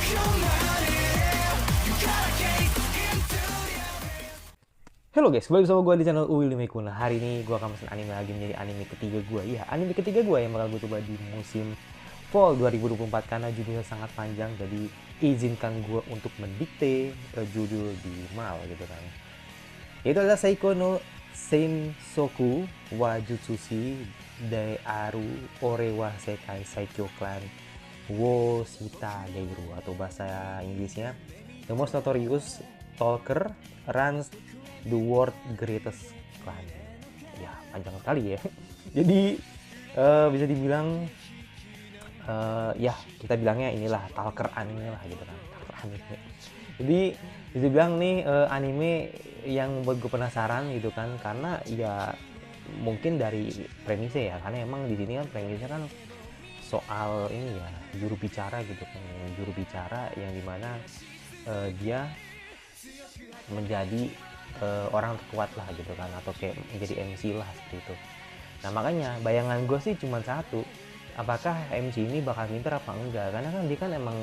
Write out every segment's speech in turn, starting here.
Halo guys, balik bersama gue di channel Uwil Dimekuna. Hari ini gue akan pesan anime lagi menjadi anime ketiga gue. Iya, anime ketiga gue yang bakal gue coba di musim Fall 2024 karena judulnya sangat panjang. Jadi izinkan gue untuk mendikte judul di mal gitu kan. Itu adalah Seiko no Sensoku wa Jutsushi de Aru Ore wa Sekai Saikyo Clan wo Shita Geiru, atau bahasa Inggrisnya The Most Notorious Talker Runs the World Greatest Clan. Ya, panjang sekali ya. Jadi bisa dibilang ya kita bilangnya inilah talker anime lah gitu kan. Talker anime. Jadi bisa dibilang nih anime yang membuat gue penasaran gitu kan, karena ya mungkin dari premisnya ya, karena emang di sini kan premisnya kan soal ini ya, juru bicara gitu kan, juru bicara yang dimana dia menjadi orang terkuat lah gitu kan, atau kayak menjadi MC lah seperti itu. Nah makanya bayangan gue sih cuma satu, apakah MC ini bakal pinter apa enggak, karena kan dia kan emang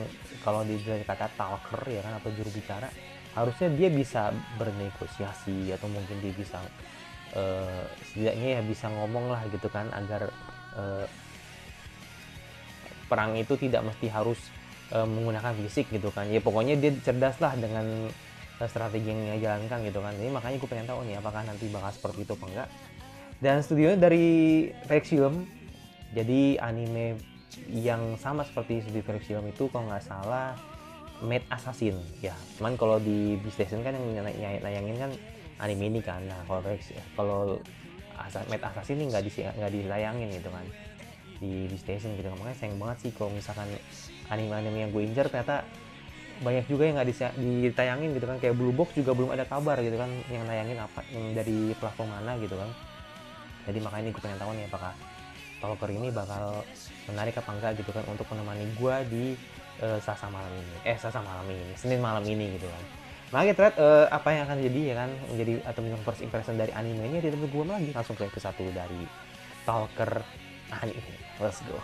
kalau dari kata talker ya kan, atau juru bicara, harusnya dia bisa bernegosiasi, atau mungkin dia bisa setidaknya ya bisa ngomong lah gitu kan, agar perang itu tidak mesti harus menggunakan fisik gitu kan. Ya pokoknya dia cerdas lah dengan strategi yang dia jalankan gitu kan. Jadi makanya gue pengen tahu nih apakah nanti bakal seperti itu apa enggak. Dan studionya dari Film. Jadi anime yang sama seperti studio Film itu kalau nggak salah Made Assassin ya. Cuman kalau di Station kan yang nayangin kan anime ini kan. Nah kalau Made Assassin ini nggak ditayangin gitu kan di Station gitu. Makanya sayang banget sih kalau misalkan anime-anime yang gue incer ternyata banyak juga yang nggak ditayangin gitu kan. Kayak Blue Box juga belum ada kabar gitu kan yang nayangin apa, yang dari platform mana gitu kan. Jadi makanya ini gue pengen tahu nih apakah Talker ini bakal menarik apa enggak gitu kan, untuk menemani gue di Senin malam ini gitu kan. Makanya terlihat apa yang akan jadi ya kan, menjadi atau first impression dari anime ini, tidak tunggu lagi, langsung ke episode 1 dari Talker anime. Let's go.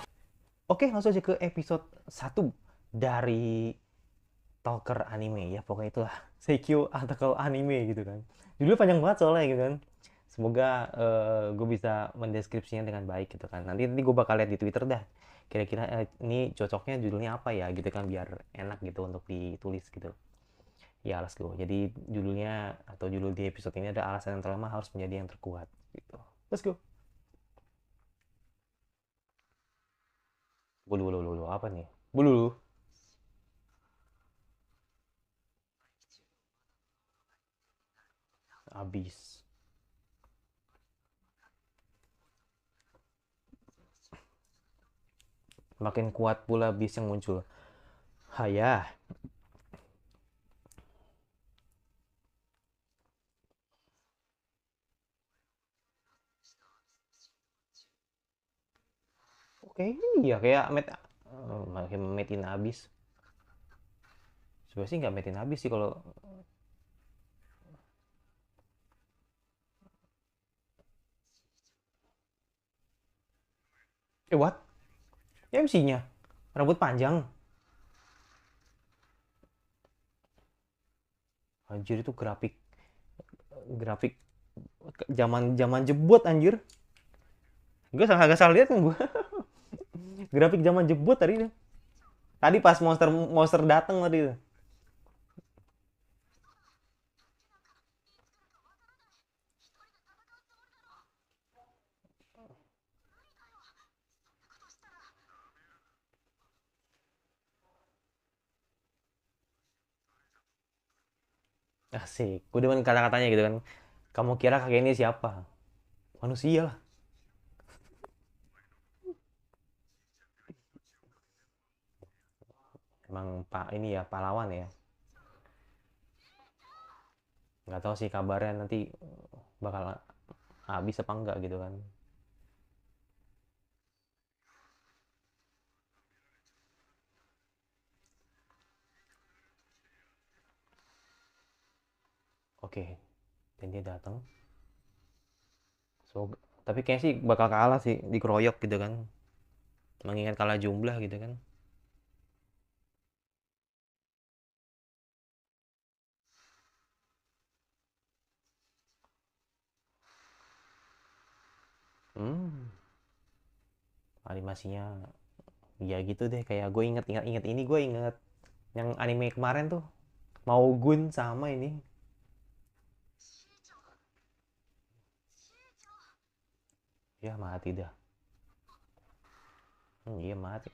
Oke, langsung aja ke episode 1 dari Talker anime ya. Pokoknya itulah Seikyo Article anime gitu kan. Judulnya panjang banget soalnya gitu kan. Semoga gue bisa mendeskripsinya dengan baik gitu kan. Nanti gue bakal lihat di Twitter dah. Kira-kira ini cocoknya judulnya apa ya gitu kan, biar enak gitu untuk ditulis gitu. Ya, let's go. Jadi judulnya atau judul di episode ini ada alasan yang terlemah harus menjadi yang terkuat gitu. Let's go. Bulu apa nih? Bulu. Abis. Makin kuat pula bis yang muncul. Hayah. Oke, iya kayak makin metin abis. Sebenarnya sih nggak metin abis sih kalau what? MC-nya rambut panjang. Anjir, itu grafik grafik zaman zaman jebot anjir. Gue agak salah lihat kan gue. Grafik zaman jebot tadi. Tadi pas monster monster datang tadi. Asik. Gue demen kata-katanya gitu kan. Kamu kira kakek ini siapa? Manusia lah. Emang pak ini ya pahlawan ya. Nggak tahu sih kabarnya nanti bakal habis apa enggak gitu kan. Oke, dan dia datang. So, tapi kayaknya sih bakal kalah sih, dikeroyok gitu kan. Mengingat kalah jumlah gitu kan. Hmm, animasinya ya gitu deh, kayak gue inget ini, gue inget yang anime kemarin tuh, mau Gun sama ini. Ya mati dah. Iya mati.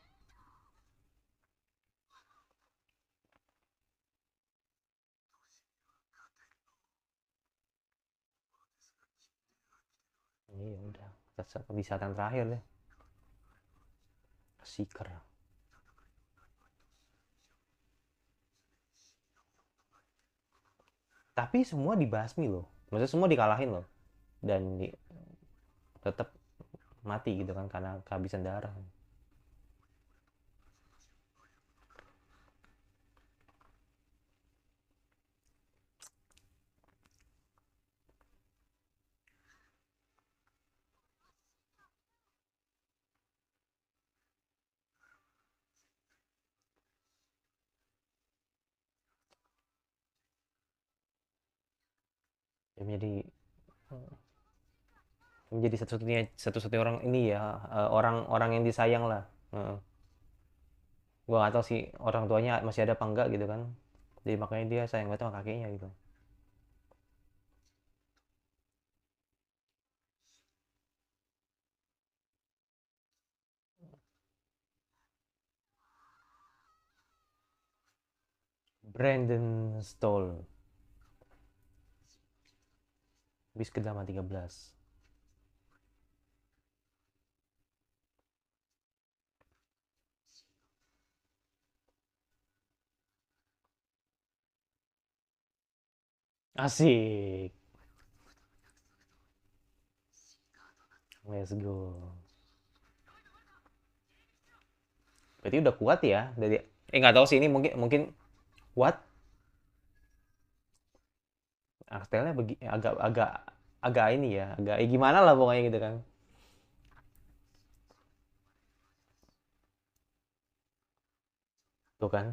Iya udah, kebiasaan terakhir deh. Seeker. Tapi semua dibasmi loh, maksudnya semua dikalahin loh, dan tetap mati gitu kan karena kehabisan darah. Ya, menjadi satu-satunya orang ini ya, orang-orang yang disayang lah. Gua nggak tahu sih orang tuanya masih ada apa enggak gitu kan, jadi makanya dia sayang banget sama kakeknya gitu. Brandon Stoll, bis kedama 13. Asik. Let's go. Berarti udah kuat ya dari, nggak tahu sih, ini mungkin mungkin kuat. Aktelnya agak agak agak ini ya, agak gimana lah pokoknya gitu kan. Tuh kan,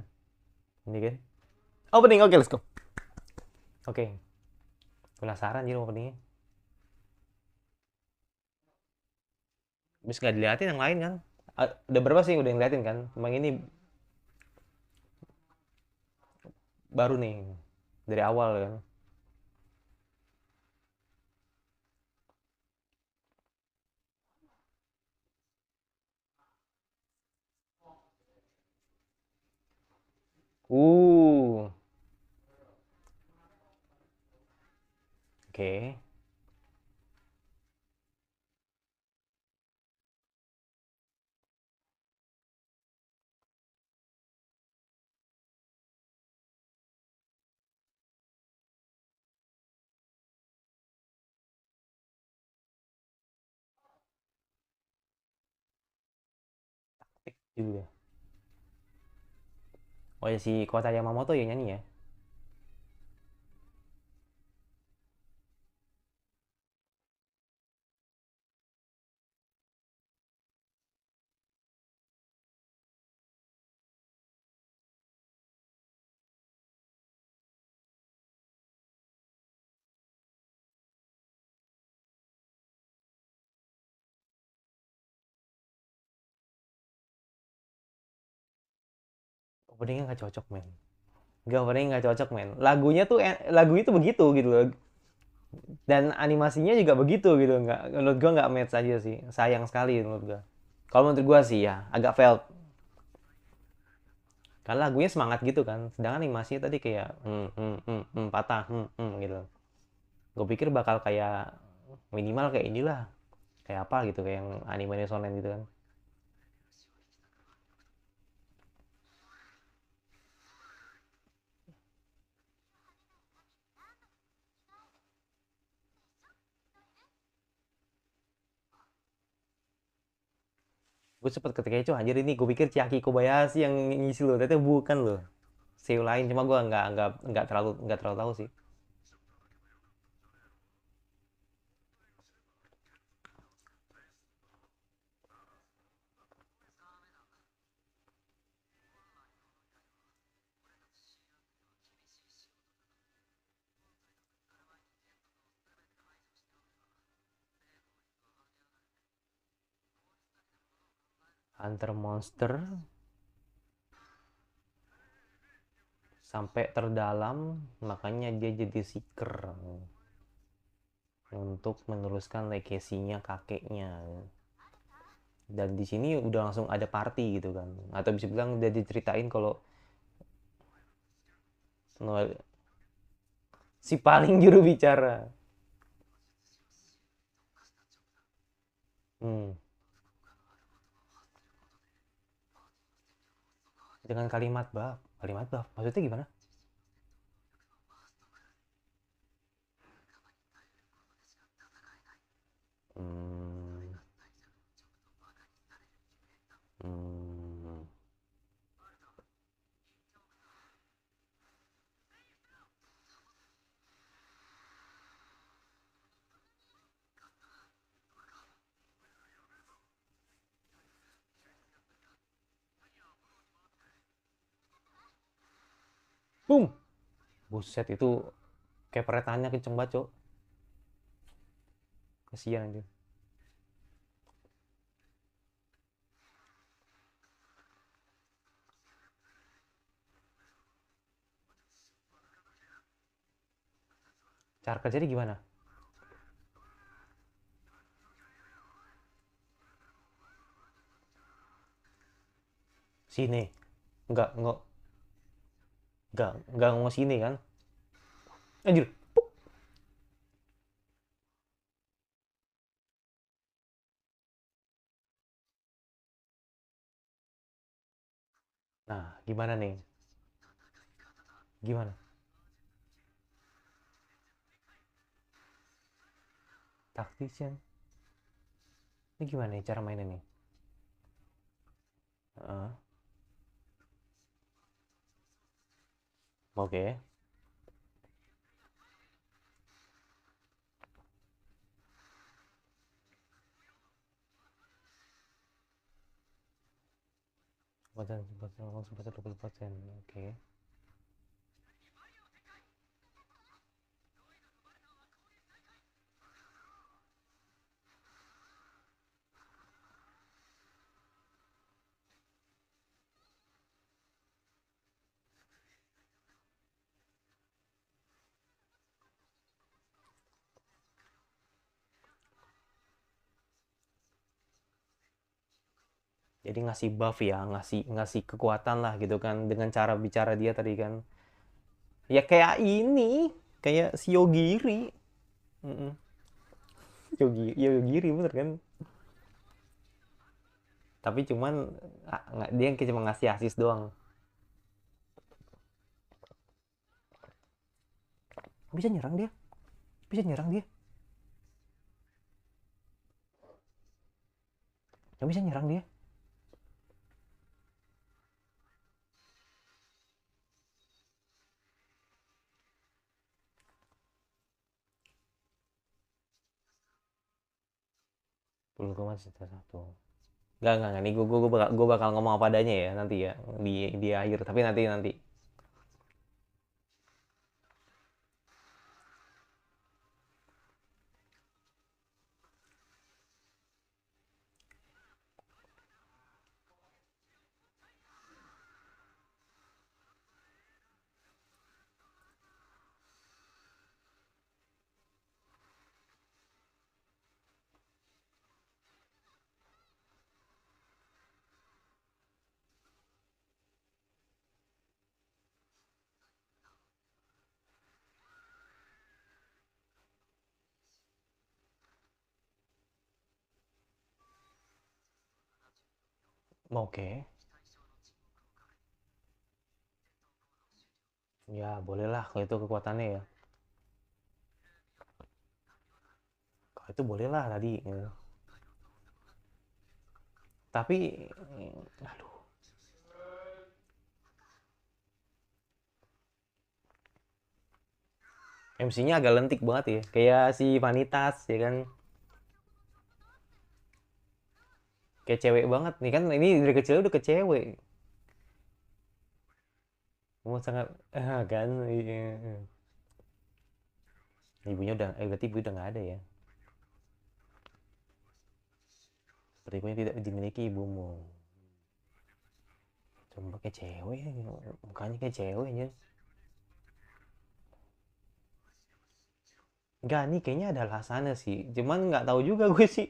ini kan opening. Oke, let's go. Oke, penasaran jadi openingnya. Bis nggak diliatin yang lain kan. Udah berapa sih udah ngeliatin kan, emang ini baru nih dari awal kan. uh oke. Juga. Oh ya, si Kota Yamamoto ya nyanyi ya. Openingnya nggak cocok men. Nggak, openingnya nggak cocok men. Lagunya tuh lagu itu begitu gitu loh, dan animasinya juga begitu gitu. Nggak, menurut gua nggak match aja sih, sayang sekali menurut gua. Kalau menurut gua sih ya agak failed, karena lagunya semangat gitu kan, sedangkan animasinya tadi kayak patah gitu. Gue pikir bakal kayak minimal kayak inilah, kayak apa gitu, kayak yang anime shonen gitu kan. Gue sempet ketika itu anjir, ini gue pikir Chiaki Kobayashi yang ngisi loh, ternyata bukan loh. Seo lain, cuma gue nggak terlalu tahu sih. antar monster sampai terdalam, makanya dia jadi seeker untuk meneruskan legasinya kakeknya. Dan di sini udah langsung ada party gitu kan, atau bisa bilang udah diceritain kalau si paling juru bicara. Hmm. Dengan kalimat bab maksudnya gimana? Hmm. Hmm. Boom. Buset itu kayak peretannya kenceng banget, Cok. Kasihan aja. Cara kerjanya gimana? Sini. Enggak, enggak ngomong sini kan? Anjir. Nah, gimana nih? Gimana? Tactician. Ini gimana nih cara mainnya nih? Heeh. Oke. Sebesar 20%. Oke. Jadi ngasih buff ya, ngasih ngasih kekuatan lah gitu kan dengan cara bicara dia tadi kan. Ya kayak ini, kayak si Yogiri. Mm-mm. Yogiri bener kan? Tapi cuman dia cuma ngasih asis doang. Bisa nyerang dia, bisa nyerang dia, nggak bisa nyerang dia. Belum koma satu. Nggak. Ini gue bakal ngomong apa adanya ya nanti ya di akhir. Tapi nanti. Oke, ya boleh lah kalau itu kekuatannya ya. Kalau itu boleh lah tadi. Ya. Tapi, aduh, MC-nya agak lentik banget ya. Kayak si Vanitas ya kan. Kayak cewek banget nih kan. Ini dari kecil udah ke cewek. Mau sangat, kan. Iya. Ibunya udah, berarti ibu udah nggak ada ya. Seperti yang tidak dimiliki ibumu. Coba kayak cewek, mukanya kayak cewek aja. Enggak, nih kayaknya ada alasannya sih. Cuman nggak tahu juga gue sih.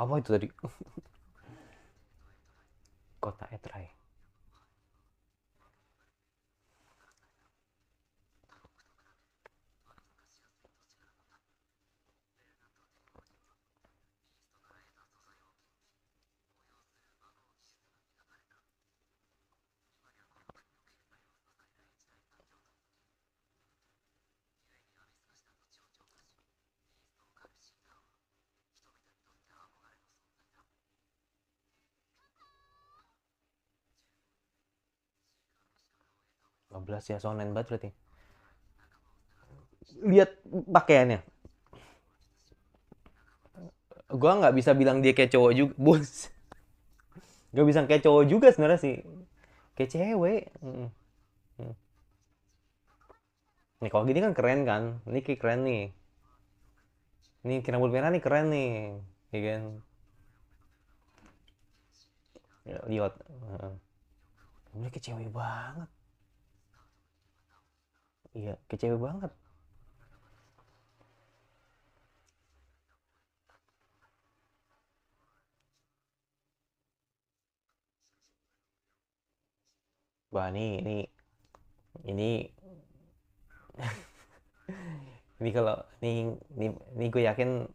Apa itu tadi? Kota Etrai. 15 ya, sonen banget berarti. Lihat pakaiannya. Gua nggak bisa bilang dia kayak cowok juga, bos. Gak bisa kayak cowok juga sebenarnya sih. Kayak cewek. Nih kalau gini kan keren kan. Ini kayak keren nih. Ini rambut merah nih keren nih. Ya kan? Ya, lihat. Ini kayak cewek banget. Iya, kayak cewek banget. Wah, ini ini kalau ini gue yakin.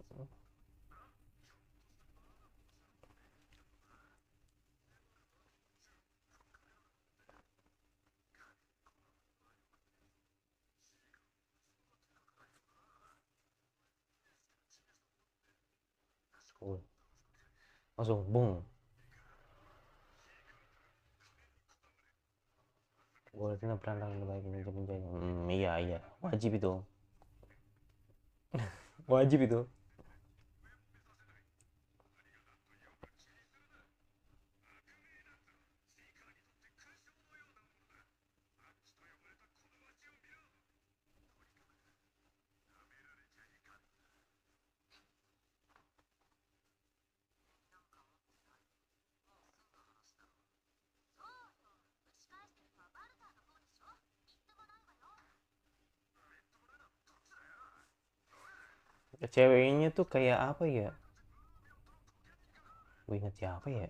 Oh, langsung bung. Gue tina perantang terbaik ini menjadi. Iya iya, wajib itu. Wajib itu. Ceweknya tuh kayak apa ya? Gue inget siapa ya?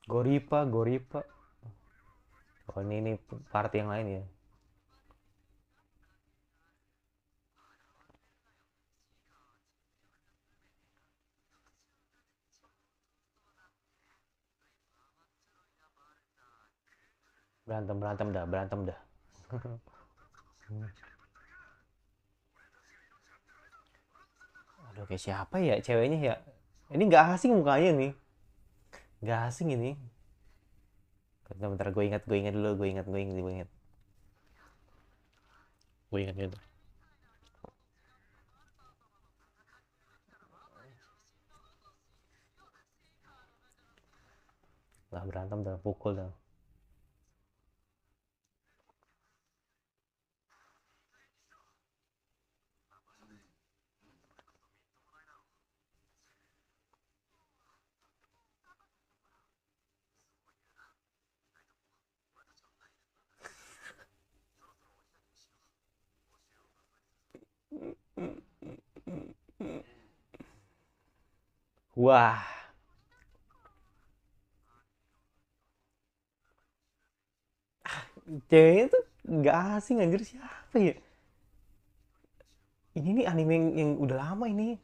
Goripa, Goripa. Oh ini part yang lain ya. Berantem berantem dah, berantem dah. Aduh kayak siapa ya ceweknya ya? Ini nggak asing mukanya nih. Nggak asing ini. Bentar, bentar gue ingat dulu, gue ingat gitu. Lah berantem dah, pukul dah. Wah, ceweknya tuh nggak asing anjir, siapa ya? Ini nih anime yang udah lama ini.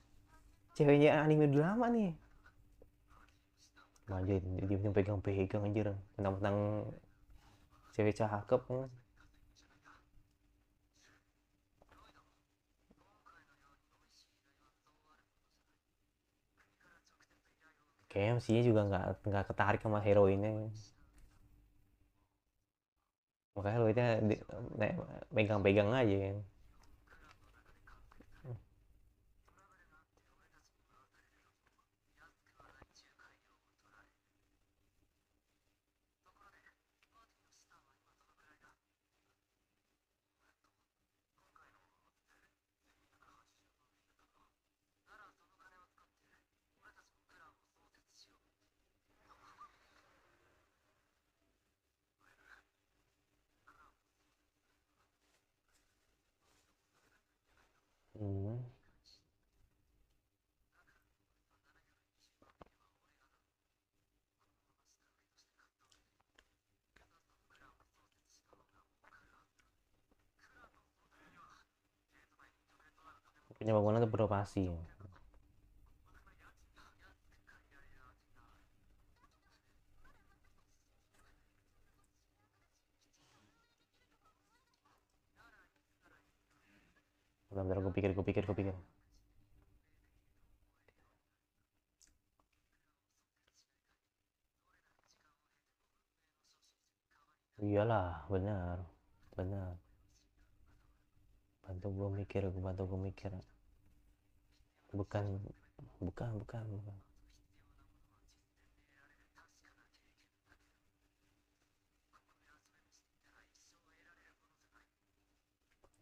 Ceweknya anime udah lama nih. Anjir, dia pegang-pegang anjir. Tentang cewek cakep. Kayaknya MC-nya juga nggak ketarik sama heroinnya. Makanya lo itu pegang-pegang aja kan. Hmm. Punya bangunan itu beroperasi. Bentar, gue pikir. Iyalah, benar. Benar. Bantu gue mikir. Bukan, bukan.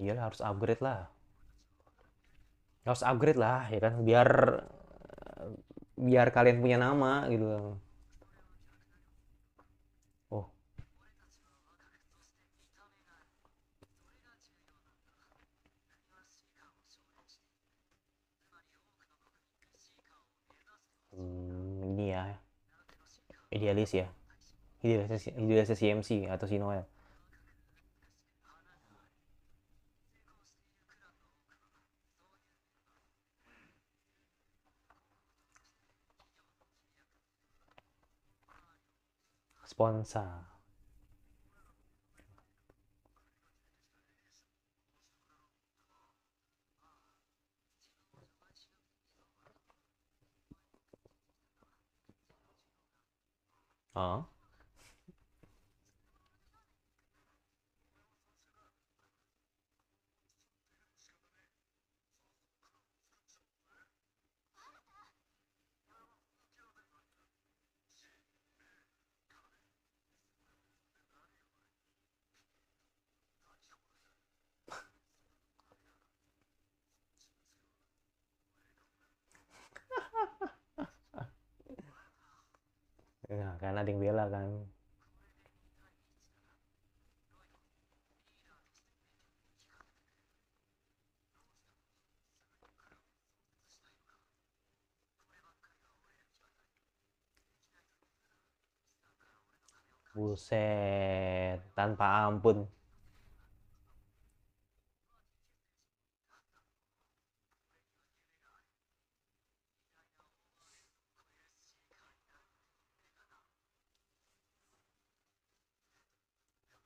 Iyalah harus upgrade lah ya kan, biar kalian punya nama gitu. Oh, ini ya, idealis ya, idealisnya CMC atau si Noel. Sponsor. Oh, ya, karena ada yang bela kan. Buset, tanpa ampun.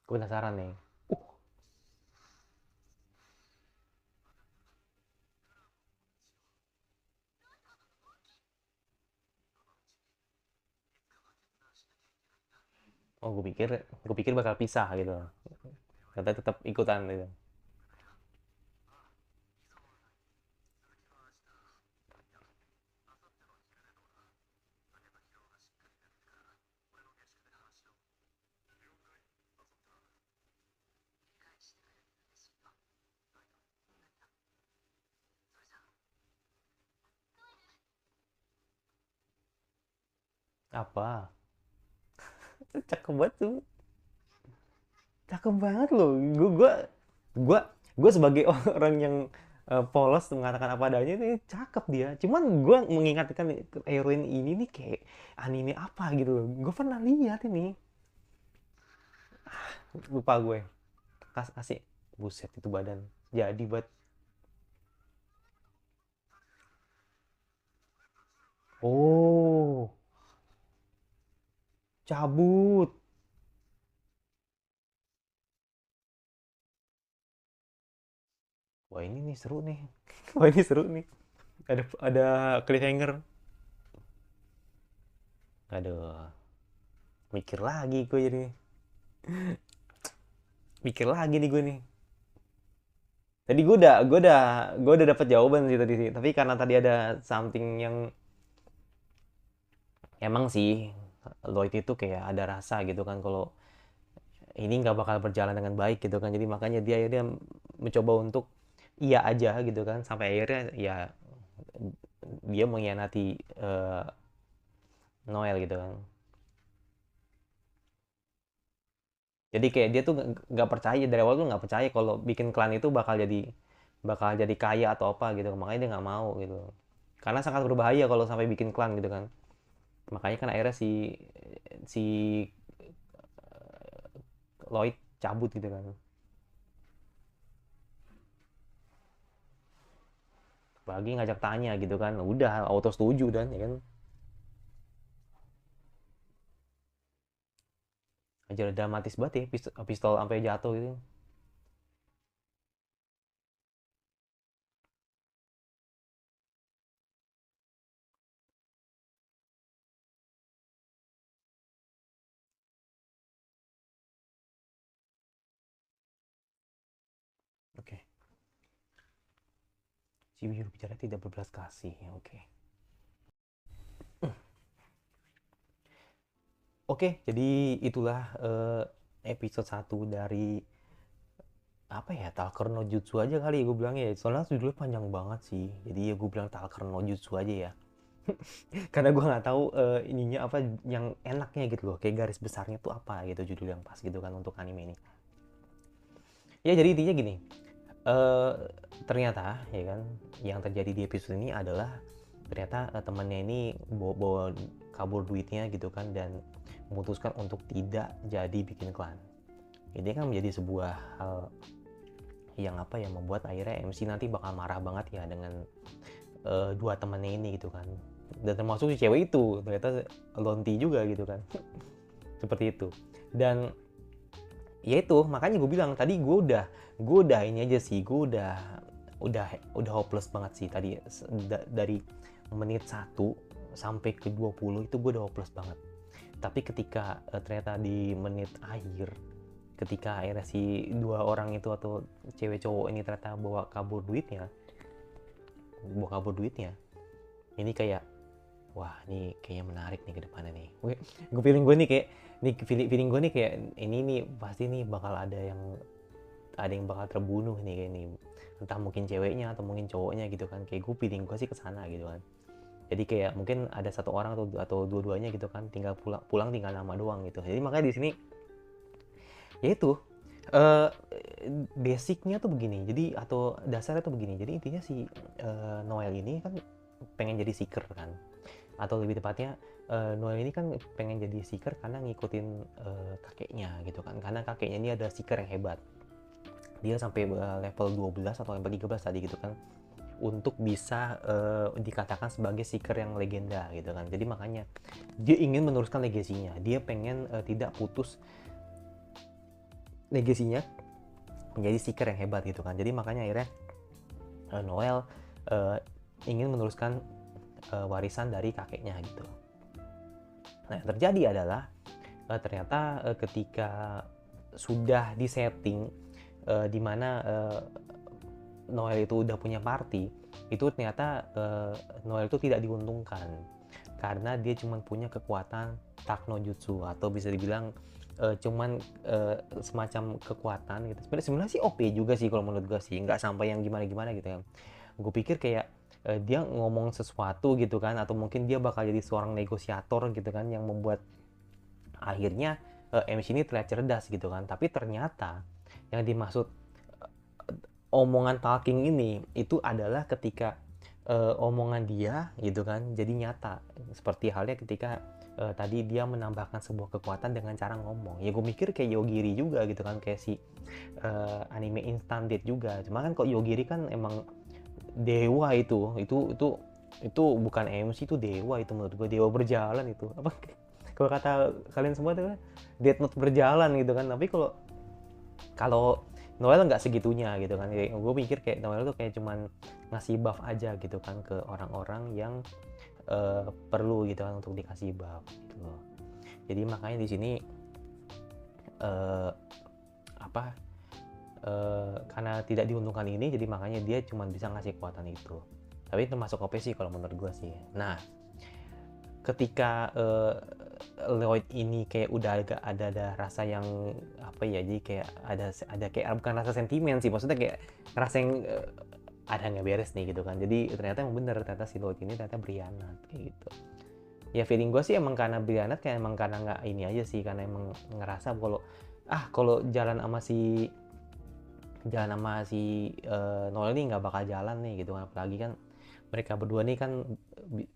Gue penasaran nih. Oh, gue pikir bakal pisah gitu. Ternyata tetap ikutan gitu. Apa? Cakep banget tuh. Cakep banget loh. Gue gue sebagai orang yang polos mengatakan apa adanya ini cakep dia. Cuman gue mengingatkan heroin ini nih kayak anime apa gitu loh. Gue pernah lihat ini. Lupa gue. Kasih. Buset itu badan. Jadi buat. Oh, cabut. Wah ini nih seru nih. Wah ini seru nih. Ada cliffhanger. Aduh, mikir lagi gue jadi. mikir lagi nih gue nih. Tadi gue udah dapat jawaban sih tadi sih, tapi karena tadi ada something yang emang sih Lloyd itu kayak ada rasa gitu kan kalau ini nggak bakal berjalan dengan baik gitu kan, jadi makanya dia mencoba untuk iya aja gitu kan, sampai akhirnya ya dia mengkhianati Noel gitu kan. Jadi kayak dia tuh nggak percaya dari awal tuh, nggak percaya kalau bikin klan itu bakal jadi kaya atau apa gitu, makanya dia nggak mau gitu, karena sangat berbahaya kalau sampai bikin klan gitu kan. Makanya kan akhirnya si si Lloyd cabut gitu kan. Bagi ngajak tanya gitu kan, udah auto setuju dan ya kan. Aja dramatis banget ya, pistol sampai jatuh gitu. Oke, si juru bicara tidak berbelas kasih. Oke. Oke, jadi itulah episode 1 dari apa ya, Talker no Jutsu aja kali ya gue bilang ya. Soalnya judulnya panjang banget sih. Jadi ya gue bilang Talker no Jutsu aja ya. Karena gue nggak tahu ininya apa yang enaknya gitu loh. Kayak garis besarnya tuh apa gitu, judul yang pas gitu kan untuk anime ini. Ya jadi intinya gini. eh Ternyata ya kan yang terjadi di episode ini adalah ternyata temannya ini bawa kabur duitnya gitu kan, dan memutuskan untuk tidak jadi bikin klan. Ini kan menjadi sebuah hal yang apa ya, membuat akhirnya MC nanti bakal marah banget ya dengan dua temannya ini gitu kan, dan termasuk si cewek itu ternyata lonti juga gitu kan. Seperti itu. Dan ya itu makanya gue bilang tadi, gue udah ini aja sih, gue udah hopeless banget sih tadi. Dari menit 1 sampai ke 20 itu gue udah hopeless banget. Tapi ketika ternyata di menit akhir, ketika akhirnya si dua orang itu atau cewek cowok ini ternyata bawa kabur duitnya, ini kayak wah ini kayaknya menarik nih ke depannya nih. Gue feeling gue nih kayak feeling gue nih kayak ini nih pasti nih bakal ada yang bakal terbunuh nih kayak ini, entah mungkin ceweknya atau mungkin cowoknya gitu kan. Kayak gue feeling gue sih kesana gitu kan. Jadi kayak mungkin ada satu orang atau dua-duanya gitu kan, tinggal pulang tinggal nama doang gitu. Jadi makanya di sini yaitu uh, basicnya tuh begini, jadi atau dasarnya tuh begini. Jadi intinya si Noel ini kan pengen jadi seeker kan, atau lebih tepatnya Noel ini kan pengen jadi seeker karena ngikutin kakeknya gitu kan, karena kakeknya ini ada seeker yang hebat. Dia sampai level 12 atau level 13 tadi gitu kan, untuk bisa dikatakan sebagai seeker yang legenda gitu kan. Jadi makanya dia ingin meneruskan legasinya, dia pengen tidak putus legasinya menjadi seeker yang hebat gitu kan. Jadi makanya akhirnya Noel ingin meneruskan warisan dari kakeknya gitu. Nah yang terjadi adalah ternyata ketika sudah disetting di mana Noel itu udah punya party, itu ternyata Noel itu tidak diuntungkan karena dia cuma punya kekuatan Takno Jutsu, atau bisa dibilang cuman semacam kekuatan gitu. Sebenarnya sih OP juga sih kalau menurut gue sih, nggak sampai yang gimana-gimana gitu ya. Gue pikir kayak dia ngomong sesuatu gitu kan, atau mungkin dia bakal jadi seorang negosiator gitu kan, yang membuat akhirnya MC ini terlihat cerdas gitu kan. Tapi ternyata yang dimaksud omongan talking ini itu adalah ketika omongan dia gitu kan jadi nyata, seperti halnya ketika tadi dia menambahkan sebuah kekuatan dengan cara ngomong. Ya gue mikir kayak Yogiri juga gitu kan, kayak si anime Instant Date juga. Cuma kan kok Yogiri kan emang dewa, itu bukan MC, itu dewa. Itu menurut gue dewa berjalan itu apa kalau kata kalian semua tuh Death Note berjalan gitu kan. Tapi kalau Noel nggak segitunya gitu kan. Gue pikir kayak Noel tuh kayak cuman ngasih buff aja gitu kan ke orang-orang yang perlu gitu kan untuk dikasih buff gitu loh. Jadi makanya di sini apa karena tidak diuntungkan ini, jadi makanya dia cuma bisa ngasih kekuatan itu. Tapi itu masuk OP sih kalau menurut gue sih. Nah, ketika Lloyd ini kayak udah agak ada rasa yang apa ya, jadi kayak ada kayak bukan rasa sentimen sih, maksudnya kayak rasa yang ada nggak beres nih gitu kan. Jadi ternyata emang bener, ternyata si Lloyd ini ternyata berkhianat kayak gitu. Ya feeling gue sih emang karena berkhianat, kayak emang karena nggak ini aja sih, karena emang ngerasa kalau jalan sama si Noel ini nggak bakal jalan nih gitu kan. Apalagi kan mereka berdua nih kan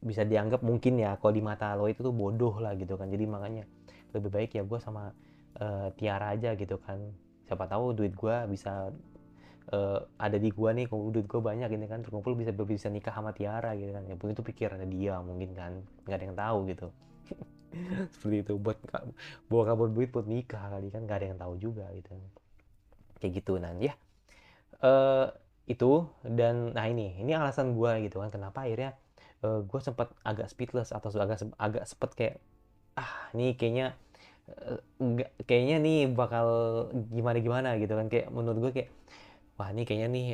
bisa dianggap mungkin ya kalau di mata Lloyd itu bodoh lah gitu kan. Jadi makanya lebih baik ya gue sama Tiara aja gitu kan. Siapa tahu duit gue bisa ada di gue nih, kalau duit gue banyak gitu kan, terkumpul bisa nikah sama Tiara gitu kan. Ya mungkin itu pikirannya dia mungkin kan, nggak ada yang tahu gitu. Seperti itu, bawa kabur duit buat nikah kali kan, nggak ada yang tahu juga gitu. Kayak gitu nan ya. eh itu. Dan nah ini alasan gue gitu kan, kenapa akhirnya gue sempat agak speechless atau agak sempet kayak nih kayaknya nih bakal gimana gimana gitu kan. Kayak menurut gue kayak wah ini kayaknya nih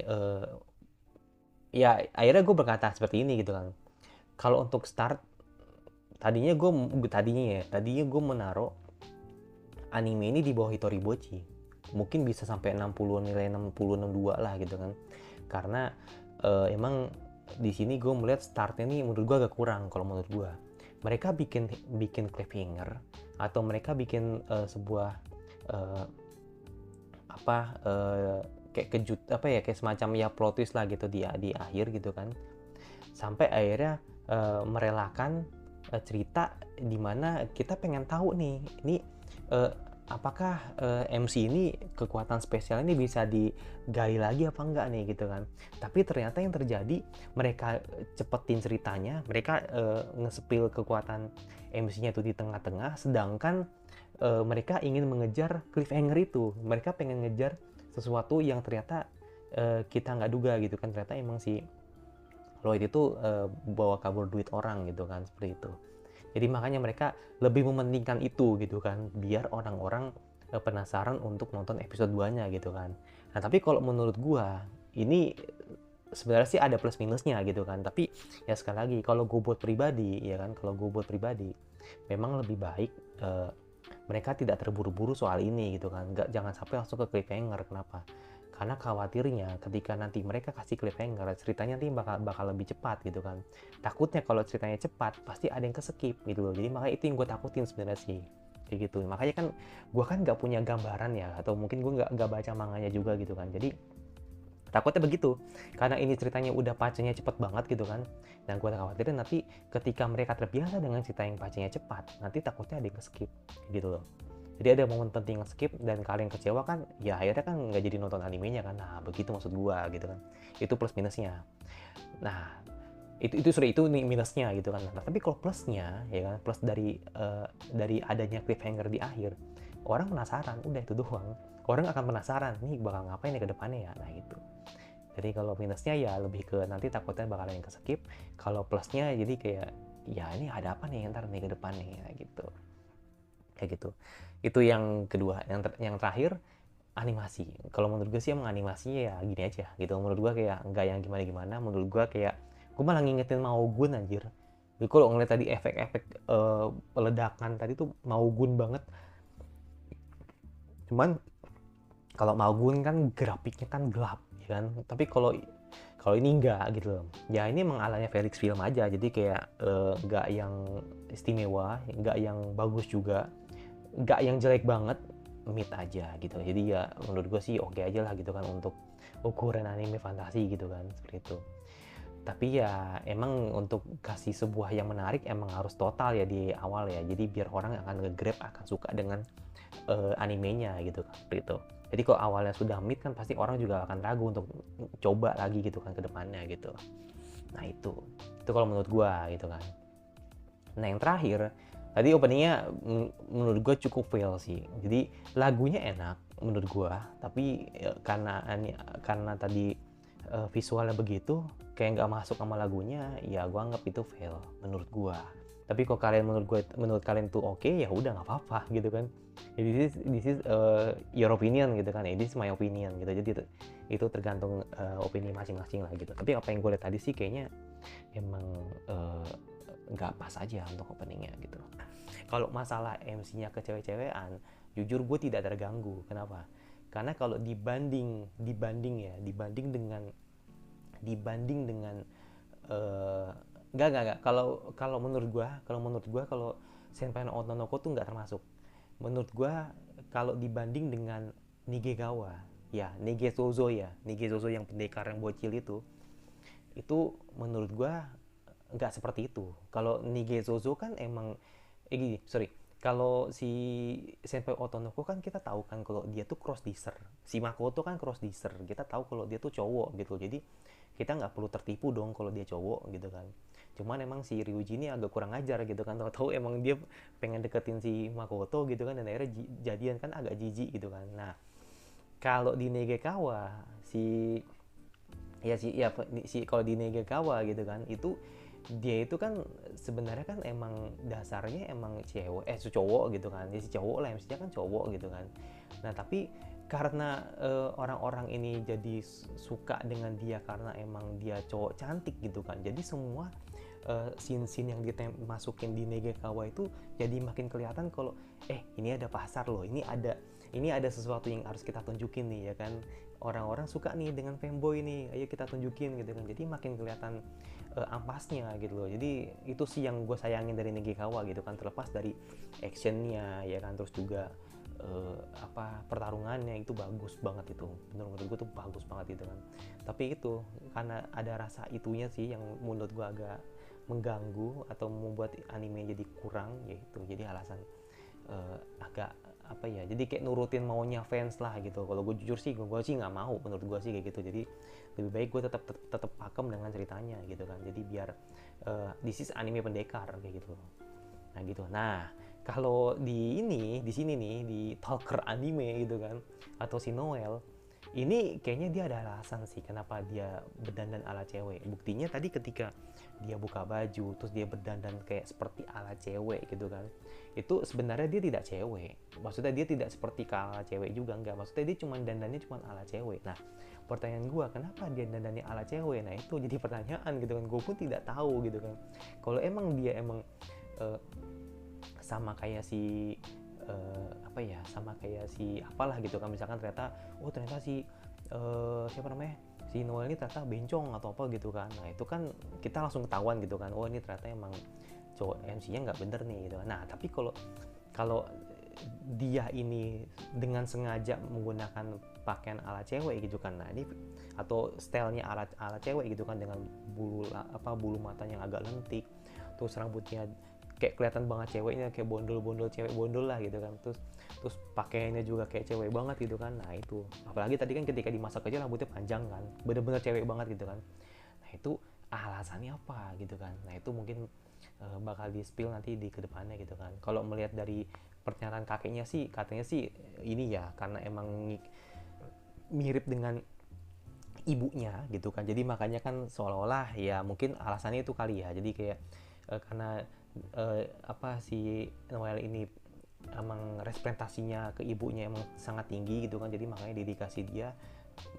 ya akhirnya gue berkata seperti ini gitu kan. Kalau untuk start, tadinya gue menaruh anime ini di bawah Hitoribochi, mungkin bisa sampai 60 nilai 60 62 lah gitu kan. Karena emang di sini gue melihat startnya nih menurut gue agak kurang. Kalau menurut gue mereka bikin cliffhanger atau mereka bikin sebuah uh, apa kayak kejut apa ya, kayak semacam ya plot twist lah gitu di akhir gitu kan, sampai akhirnya merelakan cerita dimana kita pengen tahu nih ini apakah MC ini kekuatan spesial ini bisa digali lagi apa enggak nih gitu kan. Tapi ternyata yang terjadi, mereka cepetin ceritanya, mereka nge-spill kekuatan MC-nya itu di tengah-tengah, sedangkan mereka ingin mengejar cliffhanger itu, mereka pengen ngejar sesuatu yang ternyata kita nggak duga gitu kan. Ternyata emang si Lloyd itu bawa kabur duit orang gitu kan, seperti itu. Jadi makanya mereka lebih mementingkan itu gitu kan, biar orang-orang penasaran untuk nonton episode 2-nya gitu kan. Nah tapi kalau menurut gua ini sebenarnya sih ada plus minusnya gitu kan. Tapi ya sekali lagi, kalau gue buat pribadi ya kan, kalau gue buat pribadi memang lebih baik mereka tidak terburu-buru soal ini gitu kan. Jangan sampai langsung ke cliffhanger. Kenapa? Karena khawatirnya ketika nanti mereka kasih cliffhanger, ceritanya nanti bakal lebih cepat gitu kan. Takutnya kalau ceritanya cepat, pasti ada yang ke-skip gitu loh. Jadi makanya itu yang gue takutin sebenarnya sih. Kayak gitu. Makanya kan gue kan nggak punya gambaran ya, atau mungkin gue nggak baca manganya juga gitu kan. Jadi takutnya begitu, karena ini ceritanya udah pacenya cepet banget gitu kan. Dan gue khawatirin nanti ketika mereka terbiasa dengan cerita yang pacenya cepat, nanti takutnya ada yang ke-skip gitu loh. Jadi ada momen penting skip dan kalian kecewa kan, ya akhirnya kan nggak jadi nonton animenya kan. Nah begitu maksud gua gitu kan. Itu plus minusnya. Nah itu minusnya gitu kan. Nah tapi kalau plusnya ya kan, plus dari adanya cliffhanger di akhir, orang penasaran, udah itu doang. Orang akan penasaran nih bakal ngapain nih ke depannya ya. Nah itu. Jadi kalau minusnya ya lebih ke nanti takutnya bakalan yang ke skip. Kalau plusnya jadi kayak ya ini ada apa nih ntar nih ke depannya gitu. Kayak gitu. Itu yang kedua. Yang terakhir, animasi. Kalau menurut gue sih emang animasinya ya gini aja gitu. Menurut gue kayak nggak yang gimana-gimana. Menurut gue kayak gue malah ngingetin Maogun anjir. Jadi kalau ngeliat tadi efek-efek ledakan tadi tuh Maogun banget. Cuman kalau Maogun kan grafiknya kan gelap ya kan. Tapi kalau ini enggak gitu loh. Ya ini emang alanya Felix Film aja. Jadi kayak nggak yang istimewa, nggak yang bagus juga, nggak yang jelek banget, mid aja gitu. Jadi ya menurut gue sih oke aja lah gitu kan untuk ukuran anime fantasi gitu kan, seperti itu. Tapi ya emang untuk kasih sebuah yang menarik emang harus total ya di awal ya. Jadi biar orang akan nge-grab, akan suka dengan animenya gitu kan, seperti itu. Jadi kalau awalnya sudah mid kan pasti orang juga akan ragu untuk coba lagi gitu kan ke depannya gitu. Nah itu kalau menurut gue gitu kan. Nah yang terakhir, tadi openingnya menurut gue cukup fail sih. Jadi lagunya enak menurut gue, tapi karena tadi visualnya begitu, kayak nggak masuk sama lagunya, ya gue anggap itu fail menurut gue. Tapi kalau kalian menurut kalian tuh oke, ya udah nggak apa-apa gitu kan. Jadi this is your opinion gitu kan. This is my opinion gitu. Jadi itu tergantung opini masing-masing lah gitu. Tapi apa yang gue lihat tadi sih kayaknya emang nggak pas aja untuk openingnya gitu. Kalau masalah MC-nya ke cewek-cewekan, jujur gue tidak terganggu. Kenapa? Karena kalau dibanding dengan enggak. Kalau menurut gua, kalau Senpai no Otonoko tuh nggak termasuk. Menurut gua kalau dibanding dengan Nigegawa, ya Nigezozo yang pendekar yang bocil itu menurut gua nggak seperti itu. Kalau Nigezozo kan emang gini, sorry. Kalau si Senpai Otonoko kan kita tahu kan kalau dia tuh cross dresser. Si Makoto kan cross dresser. Kita tahu kalau dia tuh cowok gitu. Jadi kita nggak perlu tertipu dong kalau dia cowok gitu kan. Cuman emang si Ryuji ini agak kurang ajar gitu kan. Tahu-tahu emang dia pengen deketin si Makoto gitu kan, dan akhirnya jadian kan, agak jijik gitu kan. Nah, kalau di Negekawa kalau di Negekawa gitu kan, itu dia itu kan sebenarnya kan emang dasarnya emang cowok gitu kan. Dia si cowok lah, MC-nya kan cowok gitu kan. Nah, tapi karena orang-orang ini jadi suka dengan dia karena emang dia cowok cantik gitu kan. Jadi semua scene-scene yang dimasukin di Negekawa itu jadi makin kelihatan kalau ini ada pasar loh, ini ada sesuatu yang harus kita tunjukin nih ya kan. Orang-orang suka nih dengan fanboy nih, ayo kita tunjukin gitu kan. Jadi makin kelihatan ampasnya gitu loh. Jadi itu sih yang gue sayangin dari Negekawa gitu kan, terlepas dari actionnya ya kan, terus juga pertarungannya itu bagus banget itu. Menurut gue tuh bagus banget gitu kan. Tapi itu karena ada rasa itunya sih yang menurut gue agak mengganggu atau membuat anime jadi kurang, yaitu jadi alasan agak jadi kayak nurutin maunya fans lah gitu. Kalau gue jujur sih, gue sih nggak mau, menurut gue sih kayak gitu. Jadi lebih baik gue tetap pakem dengan ceritanya gitu kan. Jadi biar this is anime pendekar kayak gitu. Nah gitu. Nah, kalau di sini nih di Talker Anime gitu kan, atau si Noel ini kayaknya dia ada alasan sih kenapa dia berdandan ala cewek. Buktinya tadi ketika dia buka baju terus dia berdandan kayak seperti ala cewek gitu kan, itu sebenarnya dia tidak cewek. Maksudnya dia tidak seperti ala cewek juga, enggak. Maksudnya dia cuma dandannya cuma ala cewek. Nah, pertanyaan gue, kenapa dia dandannya ala cewek? Nah, itu jadi pertanyaan gitu kan. Gue pun tidak tahu gitu kan. Kalau emang dia sama kayak si sama kayak si apalah gitu kan, misalkan ternyata si siapa namanya, si Noel ini ternyata bencong atau apa gitu kan. Nah, itu kan kita langsung ketahuan gitu kan, ini ternyata emang cowok MC-nya nggak bener nih gitu kan. Nah, tapi kalau dia ini dengan sengaja menggunakan pakaian ala cewek gitu kan, nah ini atau stylenya ala cewek gitu kan, dengan bulu matanya yang agak lentik, terus rambutnya kayak kelihatan banget ceweknya, kayak bondol cewek bondol lah gitu kan, terus pakaiannya juga kayak cewek banget gitu kan. Nah, itu apalagi tadi kan ketika di masa kecil rambutnya panjang kan, bener-bener cewek banget gitu kan. Nah, itu alasannya apa gitu kan. Nah, itu mungkin bakal di spill nanti di kedepannya gitu kan. Kalau melihat dari pernyataan kakeknya sih, katanya sih ini ya karena emang mirip dengan ibunya gitu kan, jadi makanya kan seolah-olah ya mungkin alasannya itu kali ya. Jadi kayak karena si Noel ini emang representasinya ke ibunya emang sangat tinggi gitu kan, jadi makanya dedikasi dia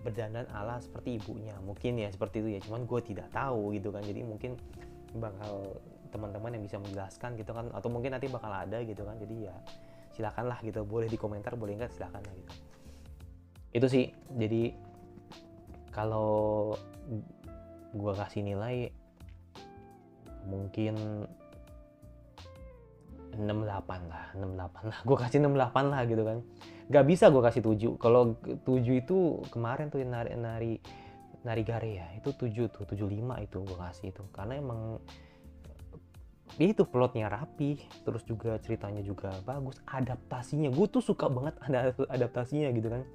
berdandan ala seperti ibunya, mungkin ya seperti itu ya. Cuman gue tidak tahu gitu kan, jadi mungkin bakal teman-teman yang bisa menjelaskan gitu kan, atau mungkin nanti bakal ada gitu kan. Jadi ya silakanlah gitu, boleh di komentar, boleh enggak silakan lah gitu. Itu sih. Jadi kalau gue kasih nilai mungkin 68 lah, gue kasih 68 lah gitu kan. Gak bisa gue kasih 7. Kalau 7 itu kemarin tuh Narigare ya, itu 7 tuh, 75 itu gue kasih itu. Karena emang itu plotnya rapi, terus juga ceritanya juga bagus, adaptasinya gue tuh suka banget ada adaptasinya gitu kan.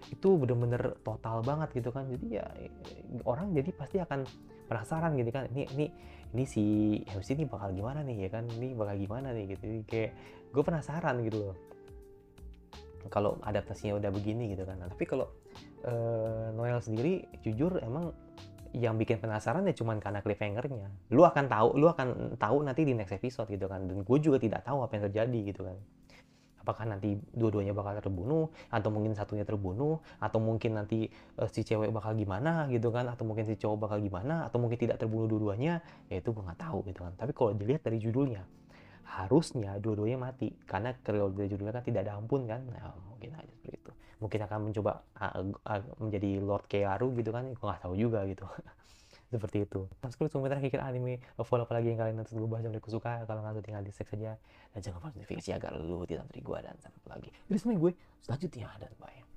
Itu bener-bener total banget gitu kan. Jadi ya orang jadi pasti akan penasaran gitu kan, ini si MC ini bakal gimana nih ya kan, ini bakal gimana nih gitu. Jadi kayak gue penasaran gitu loh kalau adaptasinya udah begini gitu kan. Nah, tapi kalau Noel sendiri jujur emang yang bikin penasaran ya cuman karena cliffhanger-nya. Lu akan tahu nanti di next episode gitu kan. Dan gue juga tidak tahu apa yang terjadi gitu kan. Apakah nanti dua-duanya bakal terbunuh, atau mungkin satunya terbunuh, atau mungkin nanti si cewek bakal gimana gitu kan, atau mungkin si cowok bakal gimana, atau mungkin tidak terbunuh dua-duanya, ya itu gue nggak tahu gitu kan. Tapi kalau dilihat dari judulnya, harusnya dua-duanya mati, karena kalau dari judulnya kan tidak ada ampun kan. Nah, mungkin aja seperti itu. Mungkin akan mencoba menjadi Lord Kearu gitu kan, gue nggak tahu juga gitu. Seperti itu. Mas Kru, komentar kira anime follow apa lagi yang kalian nonton gue bahas yang mereka suka. Kalau nggak tinggal di seks saja. Dan jangan lupa notifikasi agar lu tidak dari gue dan sampai lagi. Jadi semuanya gue selanjutnya dan bye.